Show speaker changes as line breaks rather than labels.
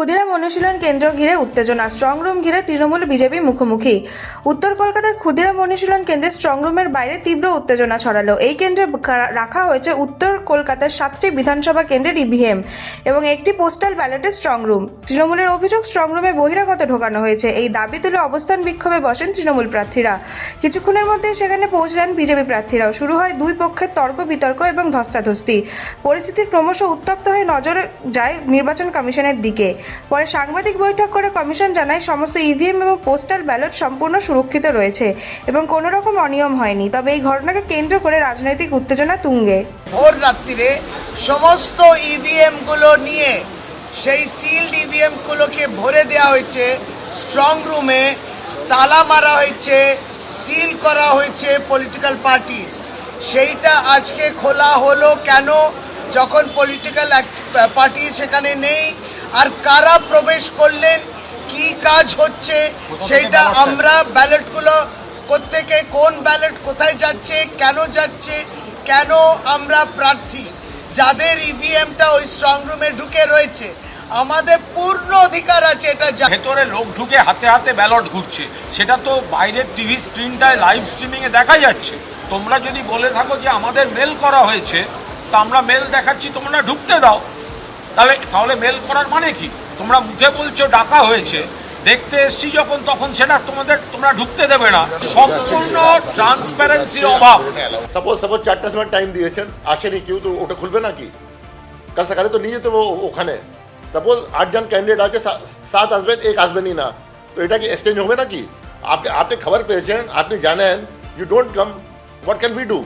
ক্ষুদিরাম অনুশীলন কেন্দ্র ঘিরে উত্তেজনা, স্ট্রংরুম ঘিরে তৃণমূল বিজেপি মুখোমুখি। উত্তর কলকাতার ক্ষুদিরাম অনুশীলন কেন্দ্রে স্ট্রংরুমের বাইরে তীব্র উত্তেজনা ছড়ালো। এই কেন্দ্রে রাখা হয়েছে উত্তর কলকাতার 7টি বিধানসভা কেন্দ্রের ইভিএম এবং একটি পোস্টাল ব্যালটের স্ট্রংরুম। তৃণমূলের অভিযোগ, স্ট্রংরুমে বহিরাগত ঢোকানো হয়েছে। এই দাবি তুলে অবস্থান বিক্ষোভে বসেন তৃণমূল প্রার্থীরা। কিছুক্ষণের মধ্যে সেখানে পৌঁছে যান বিজেপি প্রার্থীরাও। শুরু হয় দুই পক্ষের তর্ক বিতর্ক এবং ধস্তাধস্তি। পরিস্থিতি ক্রমশ উত্তপ্ত হয়ে নজরে যায় নির্বাচন কমিশনের দিকে। পরে সাংবাদিক বৈঠক করে কমিশন জানায় সমস্ত ইভিএম এবং পোস্টাল ব্যালট সম্পূর্ণ সুরক্ষিত রয়েছে এবং কোনো রকম অনিয়ম হয়নি। তবে এই ঘটনাকে কেন্দ্র করে রাজনৈতিক উত্তেজনা তুঙ্গে।
ভোর রাত্রিরে সমস্ত ইভিএম গুলো নিয়ে সেই সিল্ড ইভিএম গুলোকে ভরে দেওয়া হয়েছে স্ট্রং রুমে, তালা মারা হয়েছে, সিল করা হয়েছে পলিটিক্যাল পার্টিস। সেইটা আজকে খোলা হলো কেন, যখন পলিটিক্যাল পার্টি সেখানে নেই? আর কারা প্রবেশ করলেন, কি কাজ হচ্ছে সেইটা আমরা ব্যালটগুলো প্রত্যেকে কোন ব্যালট কোথায় যাচ্ছে, কেন আমরা প্রার্থী যাদের ইভিএমটা ওই স্ট্রং রুমে ঢুকে রয়েছে, আমাদের পূর্ণ অধিকার আছে এটা।
ভেতরে লোক ঢুকে হাতে হাতে ব্যালট ঘুরছে, সেটা তো বাইরের টিভি স্ক্রিনটায় লাইভ স্ট্রিমিংয়ে দেখা যাচ্ছে। তোমরা যদি বলে থাকো যে আমাদের মেল করা হয়েছে, তো আমরা মেল দেখাচ্ছি, তোমরা ঢুকতে দাও। তাহলে মেল করার মানে কি? তোমরা মুখে বলছো ডাকা হয়েছে, দেখতে এসছি যখন তখন সেটা তোমরা ঢুকতে দেবে না। সম্পূর্ণ ট্রান্সপারেন্সির অভাব।
সাপোজ 4টার সময় টাইম দিয়েছেন, আসেনি কেউ, তো ওটা খুলবে নাকি? কাল সকালে তো নিয়ে যেতে ওখানে। সাপোজ 8 জন ক্যান্ডিডেট আছে, 7 আসবেন, 1 আসবেনই না, তো এটা কি এক্সচেঞ্জ হবে নাকি? আপনি খবর পেয়েছেন, আপনি জানেন, you don't come, what can we do?